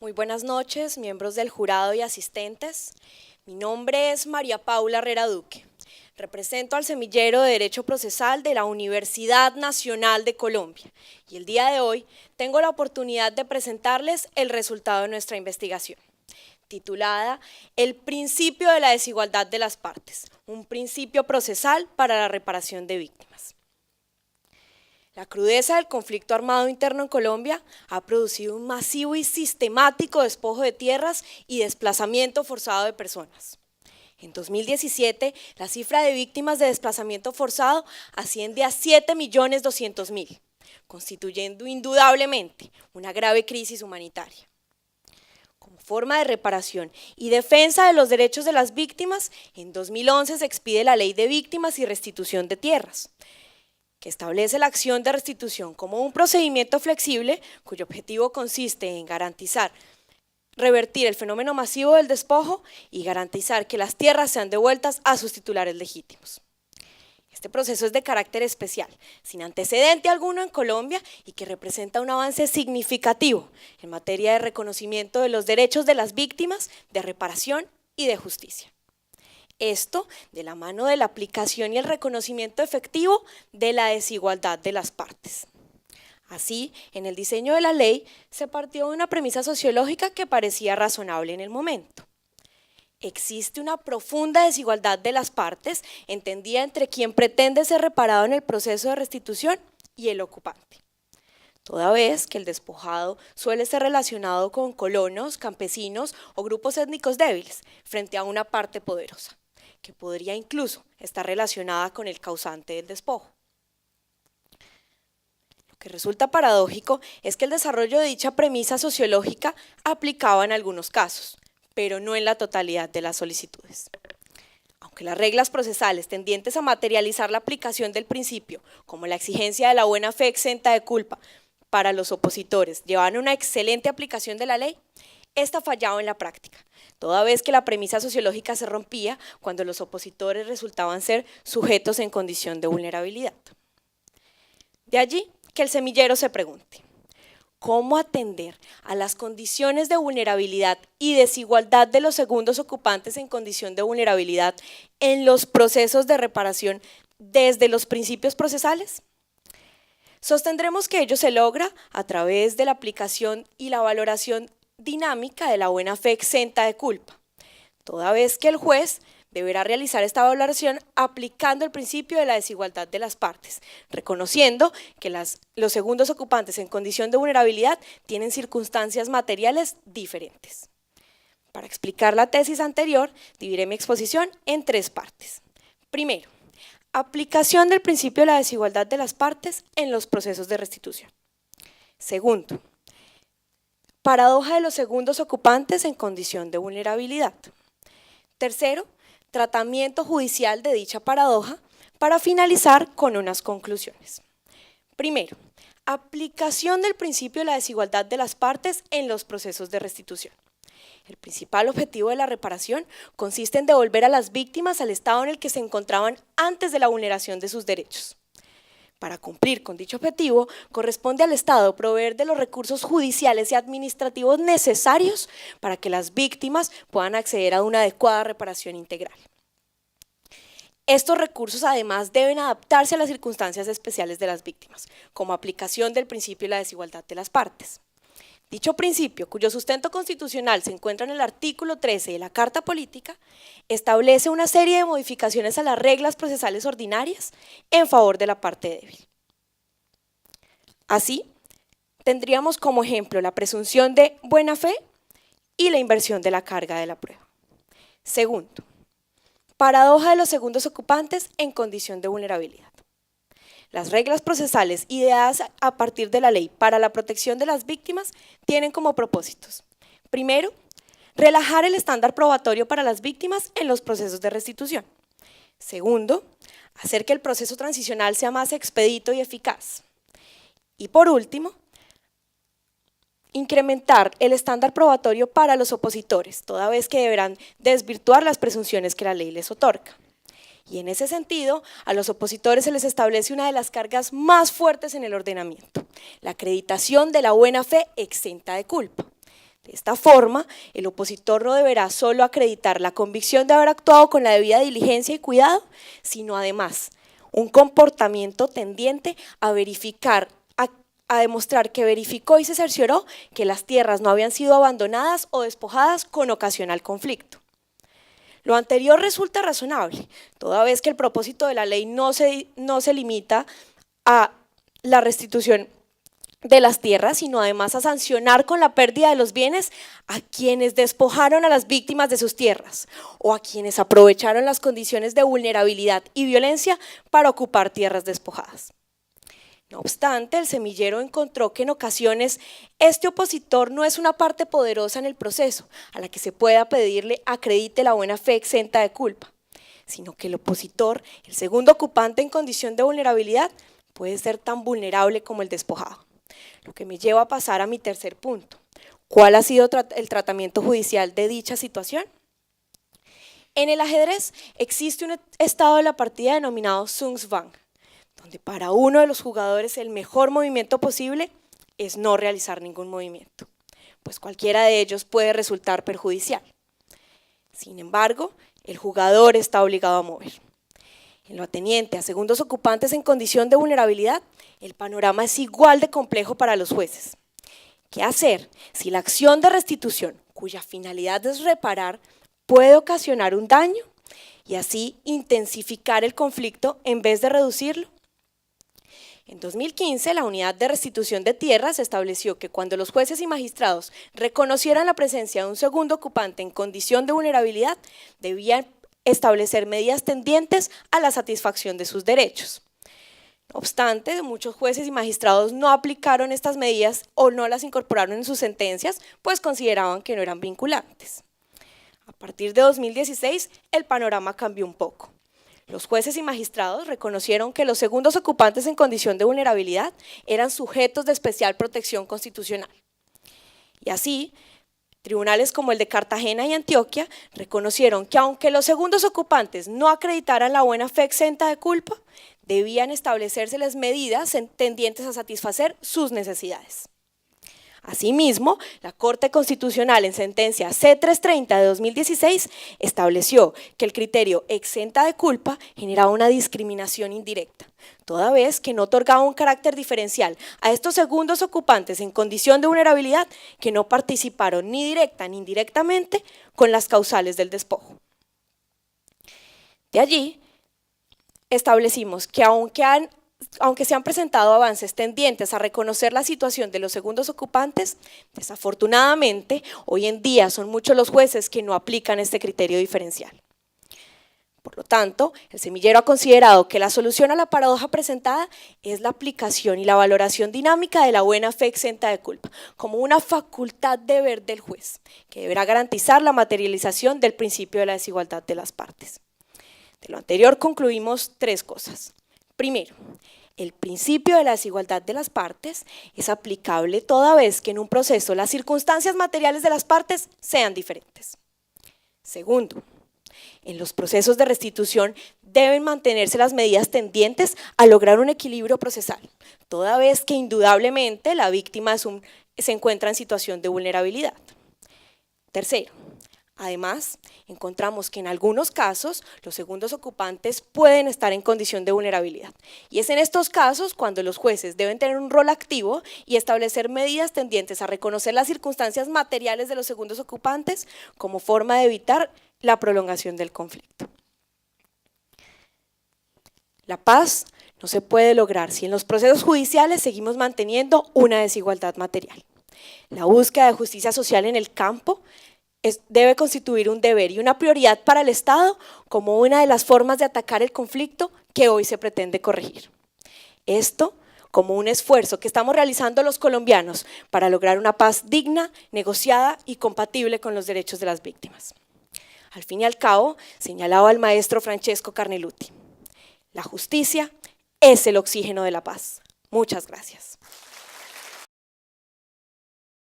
Muy buenas noches, miembros del jurado y asistentes. Mi nombre es María Paula Herrera Duque. Represento al Semillero de Derecho Procesal de la Universidad Nacional de Colombia y el día de hoy tengo la oportunidad de presentarles el resultado de nuestra investigación, titulada El principio de la desigualdad de las partes, un principio procesal para la reparación de víctimas. La crudeza del conflicto armado interno en Colombia ha producido un masivo y sistemático despojo de tierras y desplazamiento forzado de personas. En 2017, la cifra de víctimas de desplazamiento forzado asciende a 7.200.000, constituyendo indudablemente una grave crisis humanitaria. Como forma de reparación y defensa de los derechos de las víctimas, en 2011 se expide la Ley de Víctimas y Restitución de Tierras, que establece la acción de restitución como un procedimiento flexible cuyo objetivo consiste en revertir el fenómeno masivo del despojo y garantizar que las tierras sean devueltas a sus titulares legítimos. Este proceso es de carácter especial, sin antecedente alguno en Colombia y que representa un avance significativo en materia de reconocimiento de los derechos de las víctimas, de reparación y de justicia. Esto de la mano de la aplicación y el reconocimiento efectivo de la desigualdad de las partes. Así, en el diseño de la ley se partió de una premisa sociológica que parecía razonable en el momento. Existe una profunda desigualdad de las partes, entendida entre quien pretende ser reparado en el proceso de restitución y el ocupante. Toda vez que el despojado suele ser relacionado con colonos, campesinos o grupos étnicos débiles frente a una parte poderosa, que podría incluso estar relacionada con el causante del despojo. Lo que resulta paradójico es que el desarrollo de dicha premisa sociológica aplicaba en algunos casos, pero no en la totalidad de las solicitudes. Aunque las reglas procesales tendientes a materializar la aplicación del principio, como la exigencia de la buena fe exenta de culpa para los opositores, llevaban una excelente aplicación de la ley, esta fallaba en la práctica, toda vez que la premisa sociológica se rompía cuando los opositores resultaban ser sujetos en condición de vulnerabilidad. De allí que el semillero se pregunte, ¿cómo atender a las condiciones de vulnerabilidad y desigualdad de los segundos ocupantes en condición de vulnerabilidad en los procesos de reparación desde los principios procesales? Sostendremos que ello se logra a través de la aplicación y la valoración dinámica de la buena fe exenta de culpa, toda vez que el juez deberá realizar esta valoración aplicando el principio de la desigualdad de las partes, reconociendo que los segundos ocupantes en condición de vulnerabilidad tienen circunstancias materiales diferentes. Para explicar la tesis anterior, dividiré mi exposición en tres partes. Primero, aplicación del principio de la desigualdad de las partes en los procesos de restitución. Segundo, paradoja de los segundos ocupantes en condición de vulnerabilidad. Tercero, tratamiento judicial de dicha paradoja para finalizar con unas conclusiones. Primero, aplicación del principio de la desigualdad de las partes en los procesos de restitución. El principal objetivo de la reparación consiste en devolver a las víctimas al estado en el que se encontraban antes de la vulneración de sus derechos. Para cumplir con dicho objetivo, corresponde al Estado proveer de los recursos judiciales y administrativos necesarios para que las víctimas puedan acceder a una adecuada reparación integral. Estos recursos además deben adaptarse a las circunstancias especiales de las víctimas, como aplicación del principio de la desigualdad de las partes. Dicho principio, cuyo sustento constitucional se encuentra en el artículo 13 de la Carta Política, establece una serie de modificaciones a las reglas procesales ordinarias en favor de la parte débil. Así, tendríamos como ejemplo la presunción de buena fe y la inversión de la carga de la prueba. Segundo, paradoja de los segundos ocupantes en condición de vulnerabilidad. Las reglas procesales ideadas a partir de la ley para la protección de las víctimas tienen como propósitos: primero, relajar el estándar probatorio para las víctimas en los procesos de restitución. Segundo, hacer que el proceso transicional sea más expedito y eficaz. Y por último, incrementar el estándar probatorio para los opositores, toda vez que deberán desvirtuar las presunciones que la ley les otorga. Y en ese sentido, a los opositores se les establece una de las cargas más fuertes en el ordenamiento: la acreditación de la buena fe exenta de culpa. De esta forma, el opositor no deberá solo acreditar la convicción de haber actuado con la debida diligencia y cuidado, sino además un comportamiento tendiente a verificar, a demostrar que verificó y se cercioró que las tierras no habían sido abandonadas o despojadas con ocasión al conflicto. Lo anterior resulta razonable, toda vez que el propósito de la ley no se limita a la restitución de las tierras, sino además a sancionar con la pérdida de los bienes a quienes despojaron a las víctimas de sus tierras o a quienes aprovecharon las condiciones de vulnerabilidad y violencia para ocupar tierras despojadas. No obstante, el semillero encontró que en ocasiones este opositor no es una parte poderosa en el proceso a la que se pueda pedirle acredite la buena fe exenta de culpa, sino que el opositor, el segundo ocupante en condición de vulnerabilidad, puede ser tan vulnerable como el despojado. Lo que me lleva a pasar a mi tercer punto. ¿Cuál ha sido el tratamiento judicial de dicha situación? En el ajedrez existe un estado de la partida denominado Zugzwang, donde para uno de los jugadores el mejor movimiento posible es no realizar ningún movimiento, pues cualquiera de ellos puede resultar perjudicial. Sin embargo, el jugador está obligado a mover. En lo ateniente a segundos ocupantes en condición de vulnerabilidad, el panorama es igual de complejo para los jueces. ¿Qué hacer si la acción de restitución, cuya finalidad es reparar, puede ocasionar un daño y así intensificar el conflicto en vez de reducirlo? En 2015, la Unidad de Restitución de Tierras estableció que cuando los jueces y magistrados reconocieran la presencia de un segundo ocupante en condición de vulnerabilidad, debían establecer medidas tendientes a la satisfacción de sus derechos. No obstante, muchos jueces y magistrados no aplicaron estas medidas o no las incorporaron en sus sentencias, pues consideraban que no eran vinculantes. A partir de 2016, el panorama cambió un poco. Los jueces y magistrados reconocieron que los segundos ocupantes en condición de vulnerabilidad eran sujetos de especial protección constitucional. Y así, tribunales como el de Cartagena y Antioquia reconocieron que aunque los segundos ocupantes no acreditaran la buena fe exenta de culpa, debían establecérseles medidas tendientes a satisfacer sus necesidades. Asimismo, la Corte Constitucional en sentencia C-330 de 2016 estableció que el criterio exenta de culpa generaba una discriminación indirecta, toda vez que no otorgaba un carácter diferencial a estos segundos ocupantes en condición de vulnerabilidad que no participaron ni directa ni indirectamente con las causales del despojo. De allí, establecimos que aunque se han presentado avances tendientes a reconocer la situación de los segundos ocupantes, desafortunadamente, hoy en día son muchos los jueces que no aplican este criterio diferencial. Por lo tanto, el semillero ha considerado que la solución a la paradoja presentada es la aplicación y la valoración dinámica de la buena fe exenta de culpa, como una facultad deber del juez, que deberá garantizar la materialización del principio de la desigualdad de las partes. De lo anterior concluimos tres cosas. Primero, el principio de la desigualdad de las partes es aplicable toda vez que en un proceso las circunstancias materiales de las partes sean diferentes. Segundo, en los procesos de restitución deben mantenerse las medidas tendientes a lograr un equilibrio procesal, toda vez que indudablemente la víctima se encuentra en situación de vulnerabilidad. Tercero, además, encontramos que en algunos casos los segundos ocupantes pueden estar en condición de vulnerabilidad. Y es en estos casos cuando los jueces deben tener un rol activo y establecer medidas tendientes a reconocer las circunstancias materiales de los segundos ocupantes como forma de evitar la prolongación del conflicto. La paz no se puede lograr si en los procesos judiciales seguimos manteniendo una desigualdad material. La búsqueda de justicia social en el campo debe constituir un deber y una prioridad para el Estado como una de las formas de atacar el conflicto que hoy se pretende corregir. Esto como un esfuerzo que estamos realizando los colombianos para lograr una paz digna, negociada y compatible con los derechos de las víctimas. Al fin y al cabo, señalaba el maestro Francesco Carneluti, la justicia es el oxígeno de la paz. Muchas gracias.